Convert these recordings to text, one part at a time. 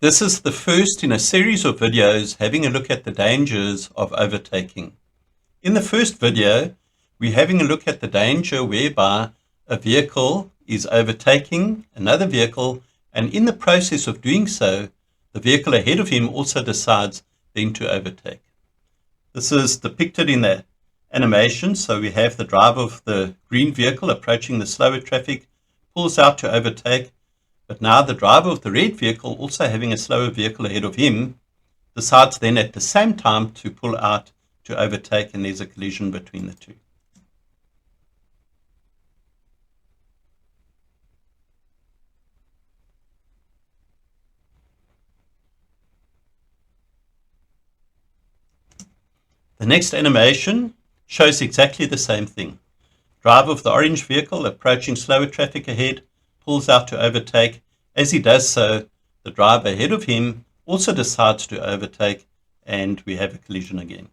This is the first in a series of videos having a look at the dangers of overtaking. In the first video, we're having a look at the danger whereby a vehicle is overtaking another vehicle, and in the process of doing so, the vehicle ahead of him also decides then to overtake. This is depicted in the animation. So we have the driver of the green vehicle approaching the slower traffic, pulls out to overtake. But now the driver of the red vehicle, also having a slower vehicle ahead of him, decides then at the same time to pull out to overtake, and there's a collision between the two. The next animation shows exactly the same thing. Driver of the orange vehicle approaching slower traffic ahead, pulls out to overtake. As he does so, the driver ahead of him also decides to overtake, and we have a collision again.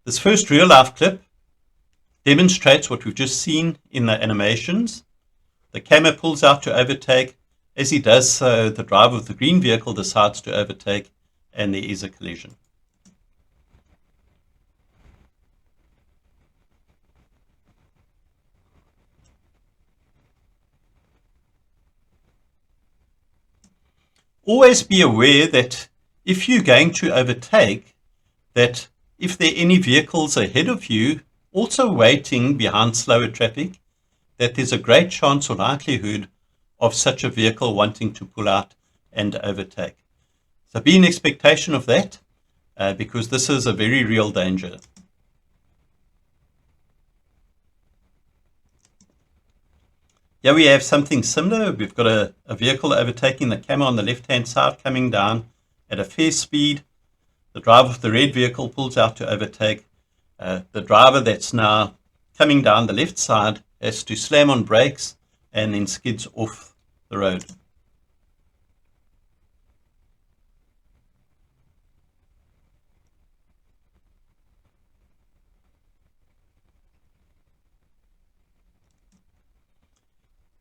This first real-life clip demonstrates what we've just seen in the animations. The camera pulls out to overtake. As he does so, the driver of the green vehicle decides to overtake, and there is a collision. Always be aware that if you're going to overtake, that if there are any vehicles ahead of you also waiting behind slower traffic, that there's a great chance or likelihood of such a vehicle wanting to pull out and overtake. So be in expectation of that, because this is a very real danger. Here we have something similar. We've got a vehicle overtaking the camera on the left-hand side, coming down at a fair speed. The driver of the red vehicle pulls out to overtake. The driver that's now coming down the left side has to slam on brakes and then skids off the road.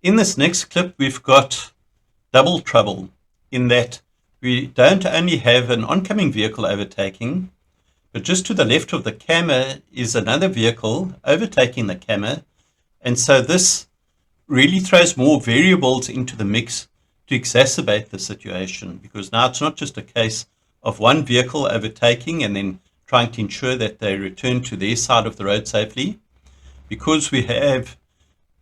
In this next clip, we've got double trouble in that we don't only have an oncoming vehicle overtaking, but just to the left of the camera is another vehicle overtaking the camera. And so this really throws more variables into the mix to exacerbate the situation, because now it's not just a case of one vehicle overtaking and then trying to ensure that they return to their side of the road safely. Because we have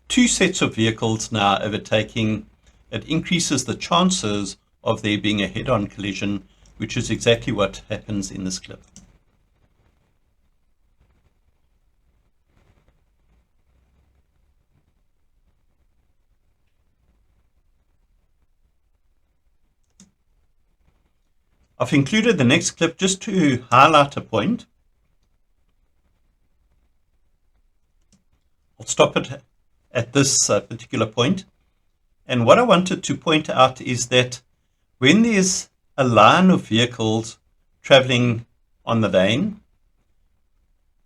two sets of vehicles now overtaking, it increases the chances of there being a head-on collision, which is exactly what happens in this clip. I've included the next clip just to highlight a point. I'll stop it at this particular point. And what I wanted to point out is that when there's a line of vehicles traveling on the lane,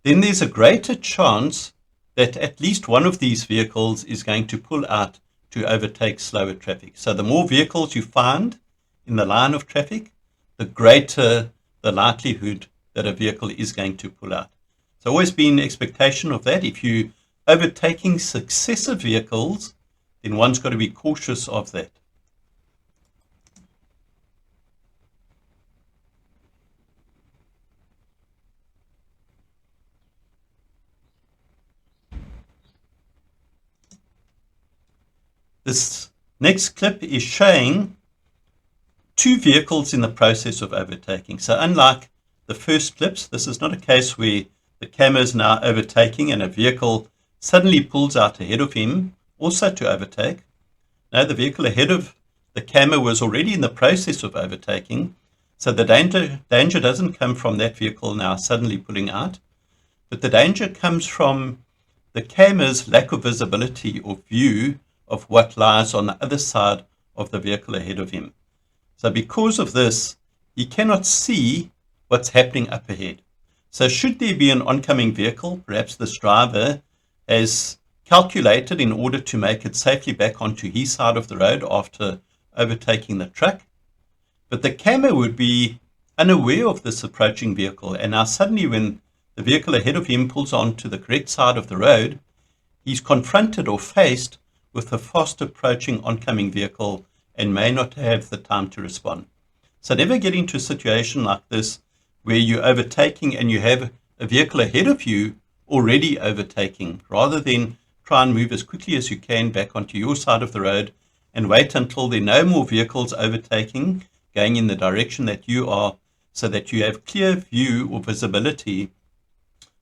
then there's a greater chance that at least one of these vehicles is going to pull out to overtake slower traffic. So the more vehicles you find in the line of traffic, the greater the likelihood that a vehicle is going to pull out. So always be in expectation of that. If you're overtaking successive vehicles, then one's got to be cautious of that. This next clip is showing two vehicles in the process of overtaking. So unlike the first clips, this is not a case where the camera is now overtaking and a vehicle suddenly pulls out ahead of him also to overtake. Now the vehicle ahead of the camera was already in the process of overtaking, so the danger doesn't come from that vehicle now suddenly pulling out, but the danger comes from the camera's lack of visibility or view of what lies on the other side of the vehicle ahead of him. So because of this, he cannot see what's happening up ahead. So should there be an oncoming vehicle, perhaps this driver has calculated in order to make it safely back onto his side of the road after overtaking the truck. But the camera would be unaware of this approaching vehicle, and now suddenly when the vehicle ahead of him pulls onto the correct side of the road, he's confronted or faced with a fast approaching oncoming vehicle and may not have the time to respond. So never get into a situation like this where you're overtaking and you have a vehicle ahead of you already overtaking. Rather than try and move as quickly as you can back onto your side of the road and wait until there are no more vehicles overtaking, going in the direction that you are, so that you have clear view or visibility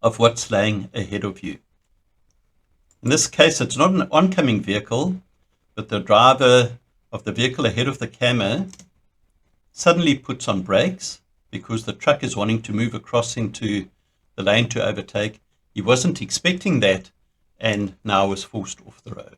of what's laying ahead of you. In this case, it's not an oncoming vehicle, but the driver of the vehicle ahead of the camera suddenly puts on brakes because the truck is wanting to move across into the lane to overtake. He wasn't expecting that and now was forced off the road.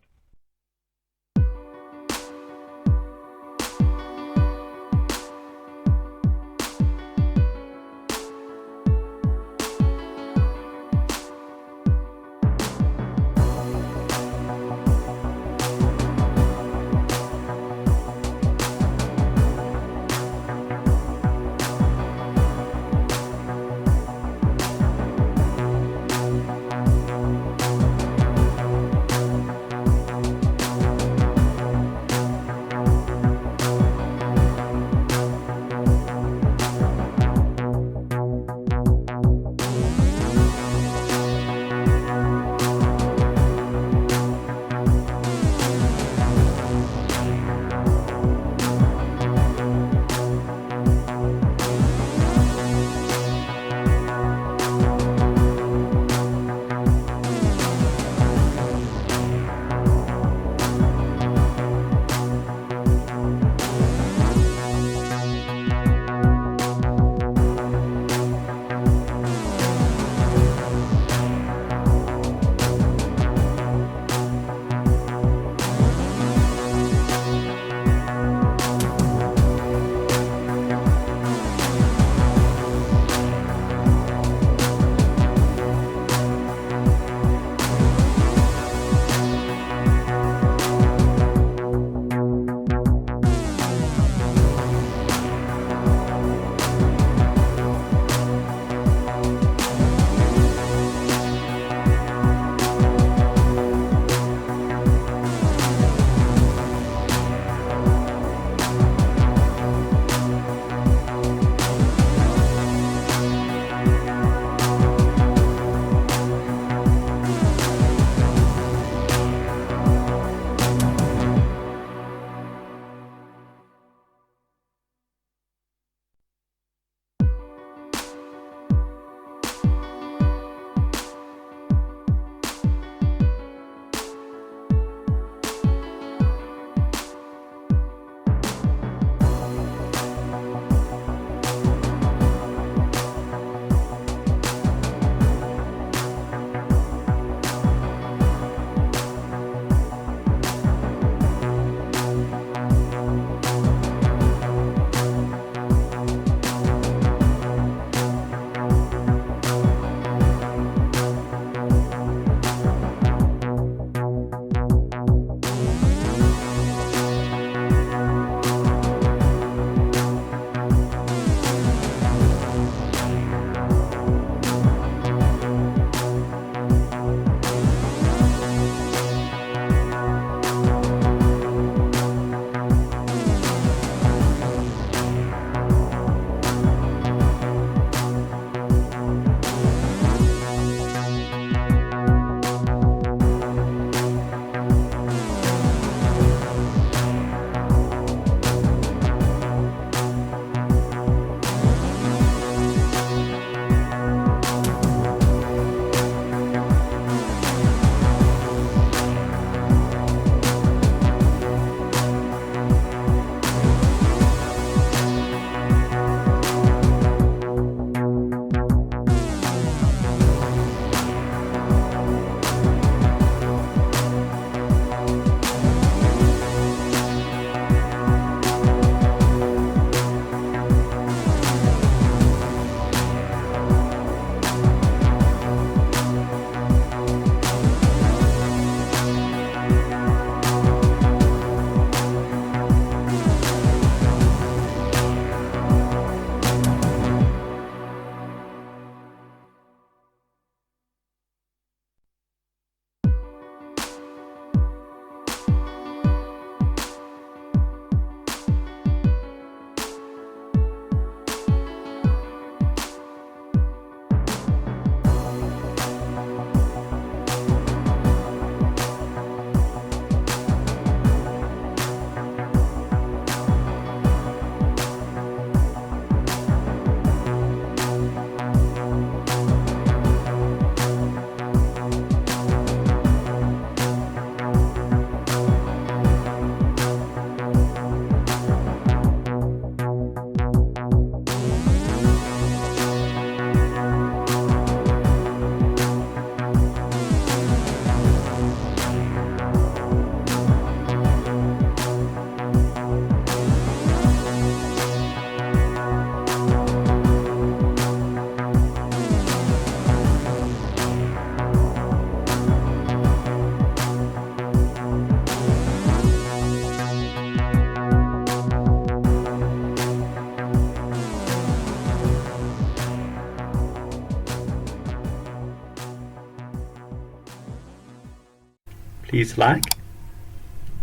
please like,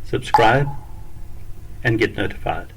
subscribe, and get notified.